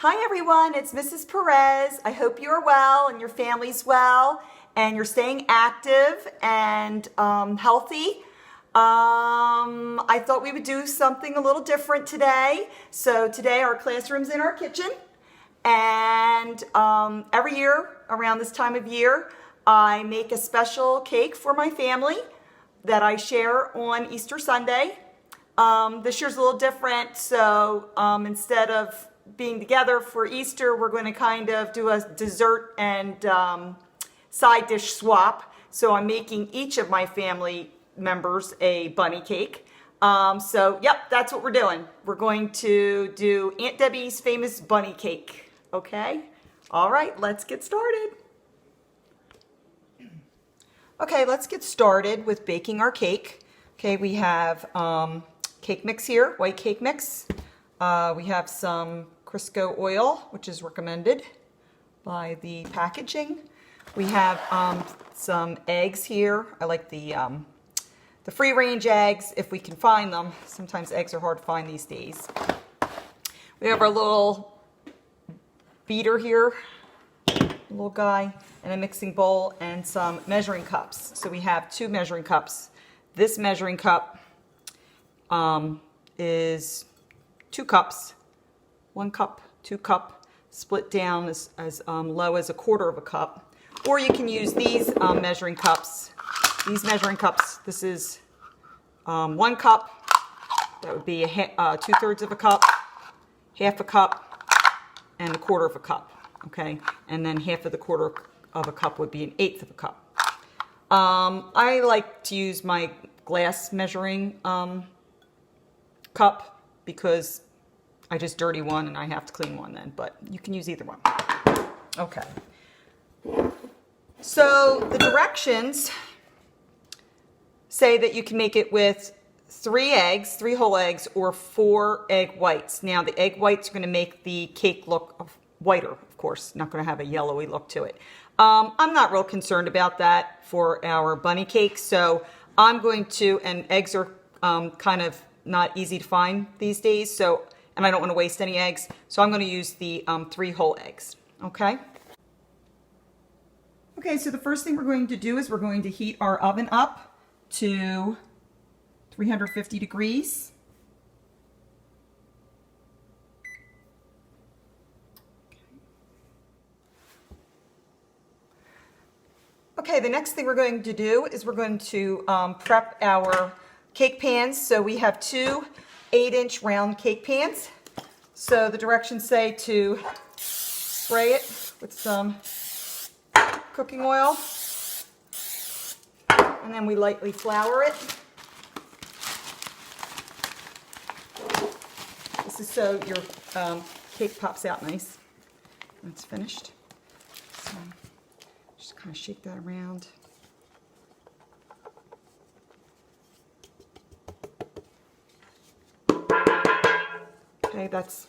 Hi everyone, it's Mrs. Perez. I hope you're well and your family's well and you're staying active and healthy. I thought we would do something a little different today. So today our classroom's in our kitchen, and every year around this time of year I make a special cake for my family that I share on Easter Sunday. This year's a little different, so instead of being together for Easter, we're going to kind of do a dessert and side dish swap. So I'm making each of my family members a bunny cake. Yep, that's what we're doing. We're going to do Aunt Debbie's famous bunny cake. Okay? All right, let's get started. Okay, let's get started with baking our cake. Okay, we have cake mix here, white cake mix. We have some Crisco oil, which is recommended by the packaging. We have some eggs here. I like the free range eggs if we can find them. Sometimes eggs are hard to find these days. We have our little beater here, little guy, and a mixing bowl and some measuring cups. So we have 2 measuring cups. This measuring cup is 2 cups, 1 cup, 2 cup, split down as low as 1/4 cup. Or you can use these measuring cups. These measuring cups, this is 1 cup, that would be 2/3 cup, 1/2 cup, and 1/4 cup, okay? And then 1/2 cup would be 1/8 cup. I like to use my glass measuring cup because I just dirty one and I have to clean one then, but you can use either one. Okay. So the directions say that you can make it with 3 eggs, 3 whole eggs, or 4 egg whites. Now the egg whites are going to make the cake look whiter, of course, not going to have a yellowy look to it. I'm not real concerned about that for our bunny cake, so I'm going to, and eggs are kind of not easy to find these days, so, and I don't want to waste any eggs, so I'm going to use the 3 whole eggs, okay? Okay, so the first thing we're going to do is we're going to heat our oven up to 350 degrees. Okay, the next thing we're going to do is we're going to prep our cake pans. So we have 2 8-inch round cake pans. So the directions say to spray it with some cooking oil, and then we lightly flour it. This is so your cake pops out nice when it's finished. So just kind of shake that around. Okay, that's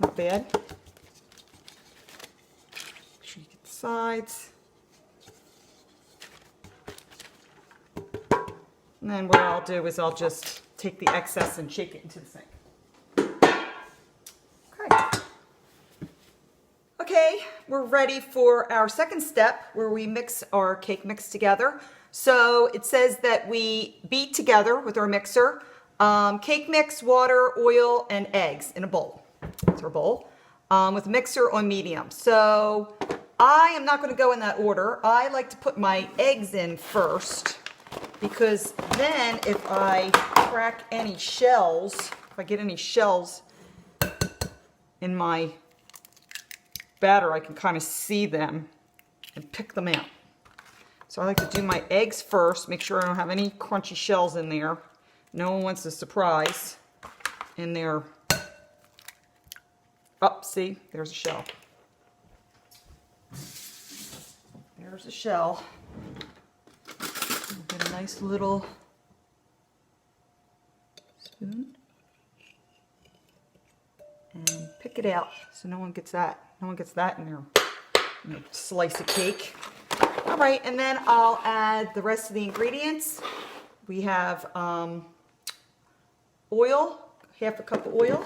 not bad. Make sure you get the sides. And then what I'll do is I'll just take the excess and shake it into the sink. Okay. Okay, we're ready for our second step where we mix our cake mix together. So it says that we beat together with our mixer cake mix, water, oil, and eggs in a bowl. That's our bowl with a mixer on medium. So I am not going to go in that order. I like to put my eggs in first because then if I crack any shells, if I get any shells in my batter, I can kind of see them and pick them out. So I like to do my eggs first, make sure I don't have any crunchy shells in there. No one wants a surprise in there. Oh, see, there's a shell. There's a shell. We'll get a nice little spoon and pick it out so no one gets that. No one gets that in their slice of cake. All right, and then I'll add the rest of the ingredients. We have oil, 1/2 cup of oil.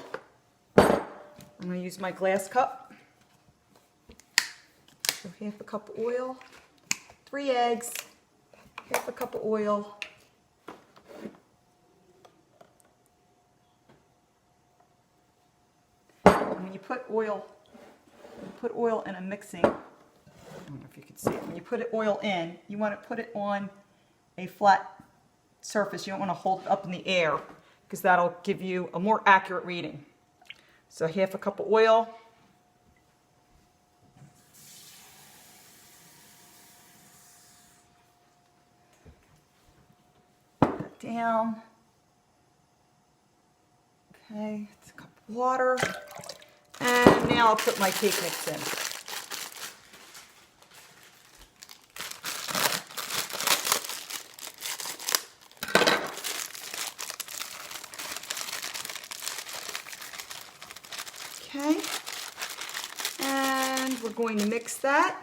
I'm going to use my glass cup. So half a cup of oil, 3 eggs, half a cup of oil. And when you put oil in a mixing, I don't know if you can see it. When you put oil in, you want to put it on a flat surface. You don't want to hold it up in the air because that'll give you a more accurate reading. So half a cup of oil. Put that down. Okay, it's a cup of water. And now I'll put my cake mix in. Okay, and we're going to mix that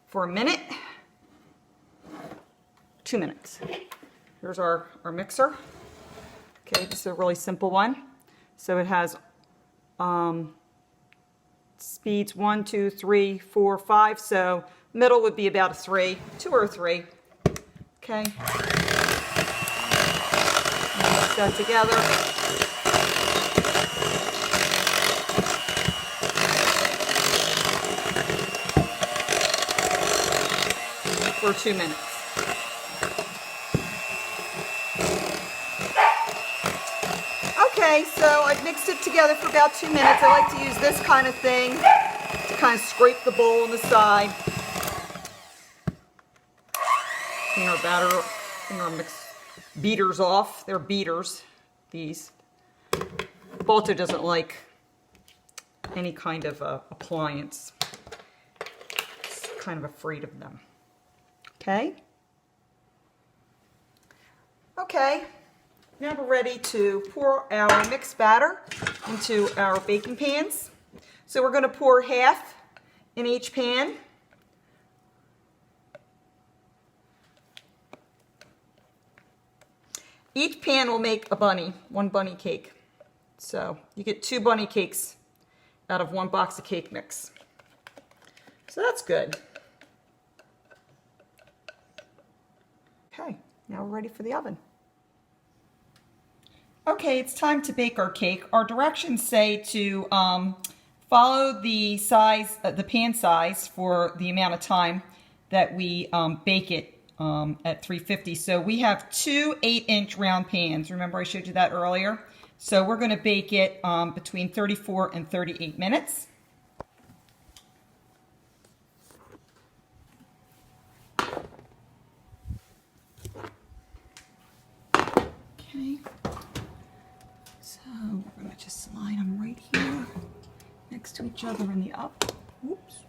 for a minute, 2 minutes. Here's our mixer. Okay, this is a really simple one. So it has speeds 1, 2, 3, 4, 5. So middle would be about a 3, 2 or 3. Okay, mix that together. For 2 minutes. Okay, so I've mixed it together for about 2 minutes. I like to use this kind of thing to kind of scrape the bowl on the side. Clean our batter, clean our beaters off. They're beaters, these. Balto doesn't like any kind of appliance. He's kind of afraid of them. Okay. Okay. Now we're ready to pour our mixed batter into our baking pans. So we're going to pour half in each pan. Each pan will make a bunny, 1 bunny cake. So you get 2 bunny cakes out of 1 box of cake mix. So that's good. Okay, now we're ready for the oven. Okay, it's time to bake our cake. Our directions say to follow the size, the pan size for the amount of time that we bake it at 350. So we have 2 8-inch round pans. Remember I showed you that earlier? So we're going to bake it between 34 and 38 minutes. Okay. So we're going to just slide them right here next to each other in the up. Oops.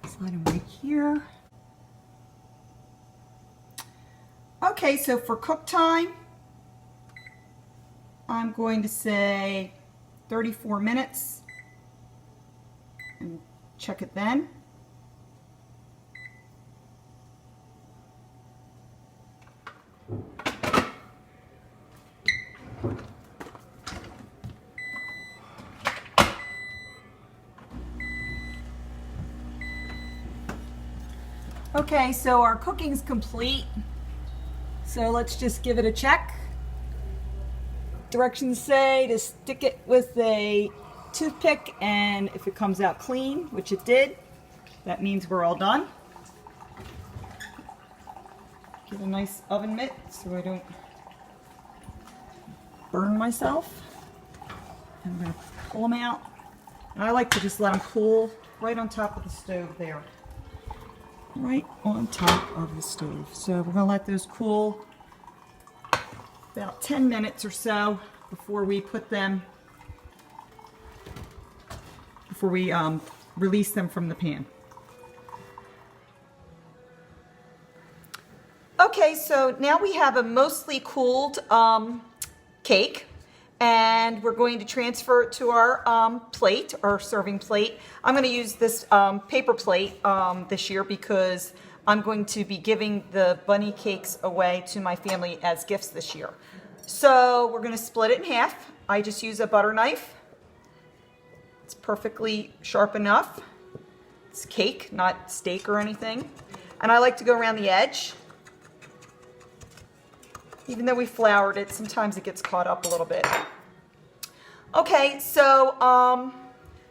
Slide them right here. Okay, so for cook time, I'm going to say 34 minutes and check it then. Okay, so our cooking's complete. So let's just give it a check. Directions say to stick it with a toothpick, and if it comes out clean, which it did, that means we're all done. Get a nice oven mitt so I don't burn myself. And I'm going to pull them out. And I like to just let them cool right on top of the stove there. Right on top of the stove. So we're going to let those cool about 10 minutes or so before we put them, before we release them from the pan. Okay, so now we have a mostly cooled cake, and we're going to transfer it to our plate, our serving plate. I'm going to use this paper plate this year because I'm going to be giving the bunny cakes away to my family as gifts this year. So we're gonna split it in half. I just use a butter knife. It's perfectly sharp enough. It's cake, not steak or anything. And I like to go around the edge. Even though we floured it, sometimes it gets caught up a little bit. Okay, so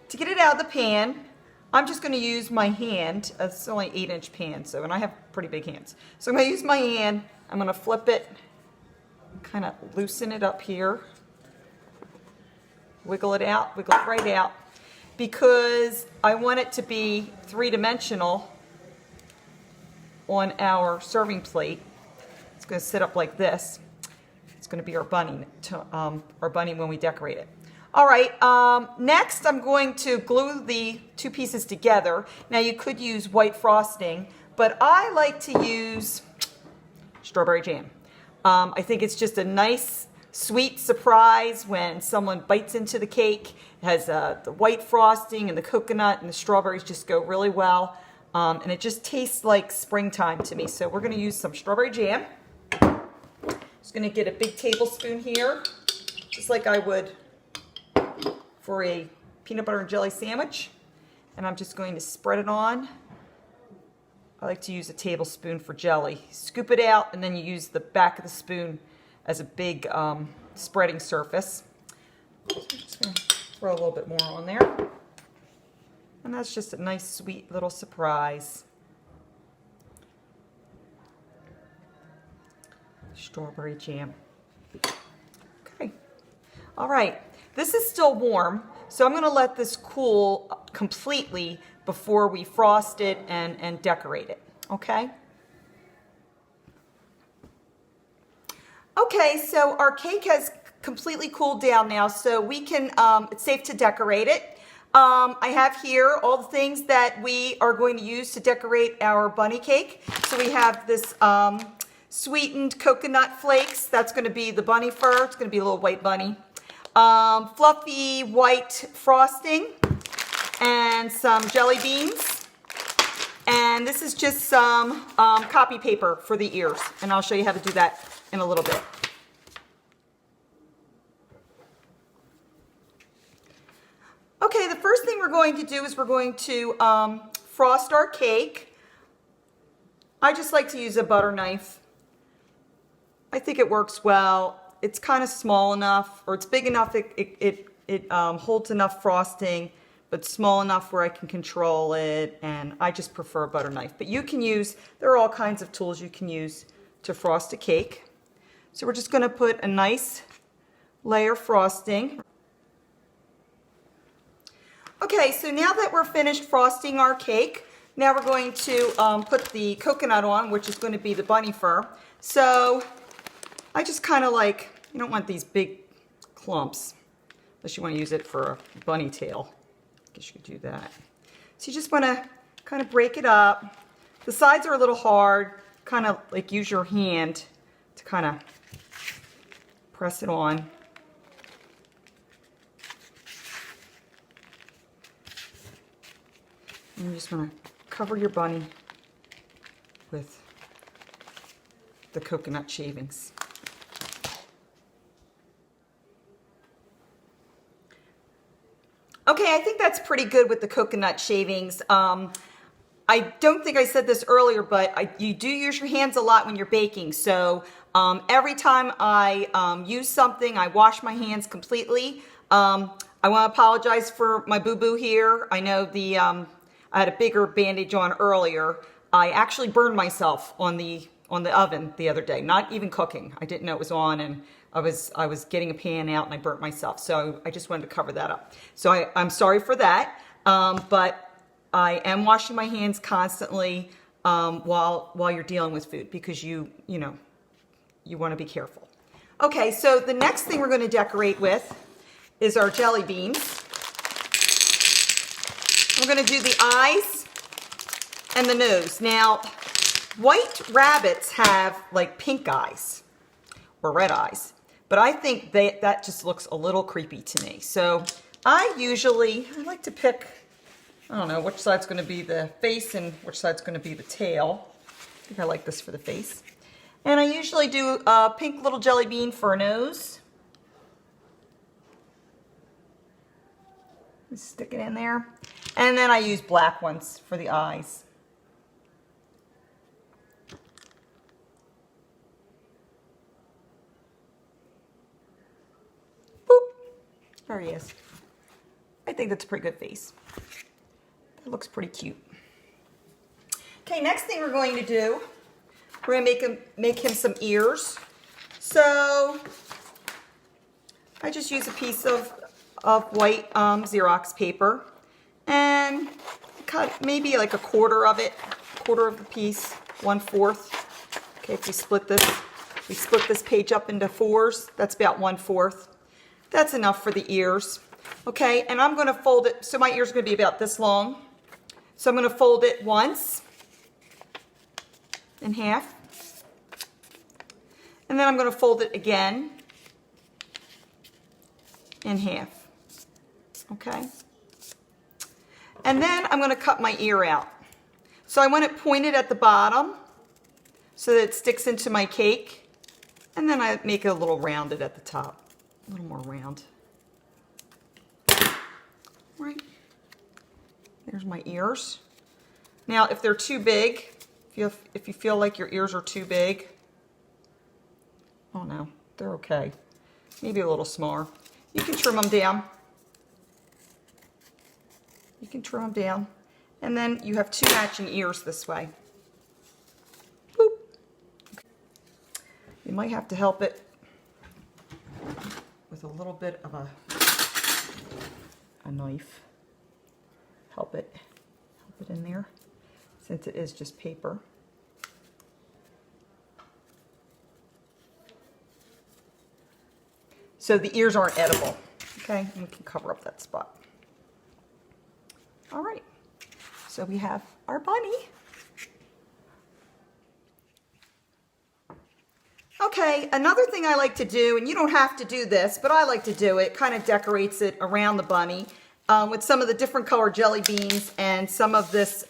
to get it out of the pan, I'm just gonna use my hand. It's only 8-inch pan, and I have pretty big hands. So I'm gonna use my hand, I'm gonna flip it, kind of loosen it up here. Wiggle it out, wiggle it right out, because I want it to be 3-dimensional on our serving plate. It's going to sit up like this. It's going to be our bunny when we decorate it. All right, next I'm going to glue the two pieces together. Now you could use white frosting, but I like to use strawberry jam. I think it's just a nice sweet surprise when someone bites into the cake. It has the white frosting and the coconut and the strawberries just go really well. And it just tastes like springtime to me. So we're gonna use some strawberry jam. Just gonna get a big tablespoon here, just like I would for a peanut butter and jelly sandwich. And I'm just going to spread it on. I like to use a tablespoon for jelly. Scoop it out and then you use the back of the spoon as a big spreading surface. So I'm just going to throw a little bit more on there. And that's just a nice, sweet little surprise. Strawberry jam. Okay. All right. This is still warm, so I'm going to let this cool completely before we frost it and decorate it. Okay? Okay, so our cake has completely cooled down now, so we can, it's safe to decorate it. I have here all the things that we are going to use to decorate our bunny cake. So we have this sweetened coconut flakes. That's going to be the bunny fur. It's going to be a little white bunny. Fluffy white frosting and some jelly beans. And this is just some copy paper for the ears. And I'll show you how to do that in a little bit. Okay, the first thing we're going to do is we're going to frost our cake. I just like to use a butter knife. I think it works well. It's kind of small enough, or it's big enough it holds enough frosting, but small enough where I can control it, and I just prefer a butter knife. But you can use, there are all kinds of tools you can use to frost a cake. So we're just going to put a nice layer of frosting. Okay, so now that we're finished frosting our cake, now we're going to put the coconut on, which is going to be the bunny fur. So I just kind of like, you don't want these big clumps, unless you want to use it for a bunny tail. I guess you could do that. So you just want to kind of break it up. The sides are a little hard, kind of like use your hand to kind of press it on. And you just want to cover your bunny with the coconut shavings. Okay, I think that's pretty good with the coconut shavings. I don't think I said this earlier, but you do use your hands a lot when you're baking. So every time I use something, I wash my hands completely. I want to apologize for my boo-boo here. I know I had a bigger bandage on earlier. I actually burned myself on the oven the other day, not even cooking. I didn't know it was on, and I was getting a pan out and I burnt myself. So I just wanted to cover that up. So I'm sorry for that, but I am washing my hands constantly while you're dealing with food, because you want to be careful. Okay, so the next thing we're going to decorate with is our jelly beans. We're going to do the eyes and the nose. Now, white rabbits have like pink eyes or red eyes, but I think that just looks a little creepy to me. So I like to pick, I don't know, which side's going to be the face and which side's going to be the tail. I think I like this for the face. And I usually do a pink little jelly bean for a nose. Just stick it in there. And then I use black ones for the eyes. Boop. There he is. I think that's a pretty good face. That looks pretty cute. Okay, next thing we're going to do, we're going to make him some ears. So I just use a piece of white Xerox paper and cut maybe like a quarter of it, quarter of the piece, 1/4. Okay, if we split this page up into fours, that's about 1/4. That's enough for the ears. Okay, and I'm going to fold it, so my ears are going to be about this long. So I'm going to fold it once in half. And then I'm going to fold it again in half. Okay? And then I'm going to cut my ear out. So I want it pointed at the bottom so that it sticks into my cake. And then I make it a little rounded at the top. A little more round. Right. There's my ears. Now, if they're too big, if you feel like your ears are too big, oh no, they're okay. Maybe a little smaller. You can trim them down. You can trim them down. And then you have 2 matching ears this way. Boop. You might have to help it with a little bit of a knife. Help it in there, since it is just paper. So the ears aren't edible, okay? And we can cover up that spot. All right, so we have our bunny. Okay, another thing I like to do, and you don't have to do this, but I like to do it, kind of decorates it around the bunny with some of the different colored jelly beans and some of this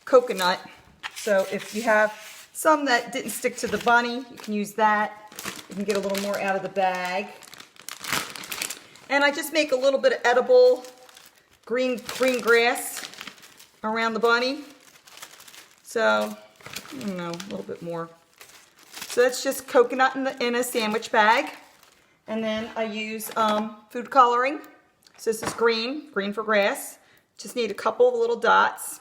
coconut. So if you have some that didn't stick to the bunny, you can use that. You can get a little more out of the bag. And I just make a little bit of edible green grass around the bunny. So, I don't know, a little bit more. So that's just coconut in a sandwich bag. And then I use food coloring. So this is green for grass. Just need a couple of little dots.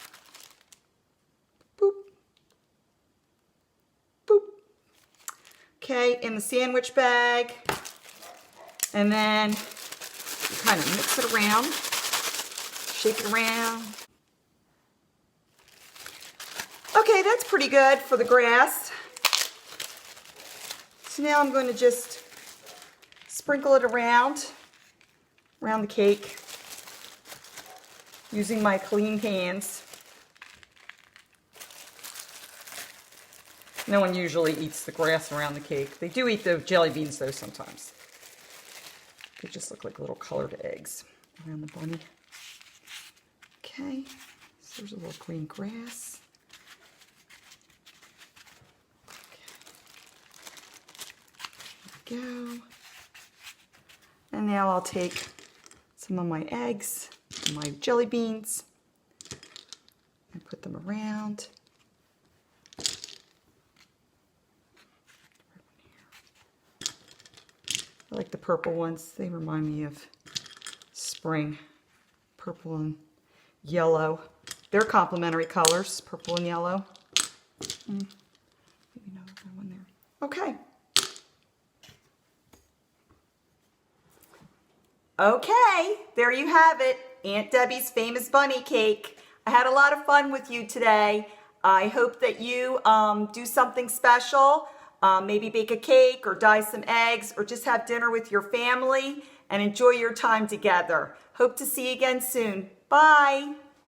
Boop. Boop. Okay, in the sandwich bag. And then you kind of mix it around. Shake it around. Okay, that's pretty good for the grass. So now I'm going to just sprinkle it around the cake using my clean hands. No one usually eats the grass around the cake. They do eat the jelly beans though sometimes. They just look like little colored eggs around the bunny. Okay, so there's a little green grass. Okay. There we go. And now I'll take some of my eggs, my jelly beans, and put them around. I like the purple ones. They remind me of spring. Purple and yellow. They're complementary colors, purple and yellow. Maybe another one there. Okay. Okay, there you have it. Aunt Debbie's famous bunny cake. I had a lot of fun with you today. I hope that you do something special. Maybe bake a cake or dye some eggs or just have dinner with your family and enjoy your time together. Hope to see you again soon. Bye.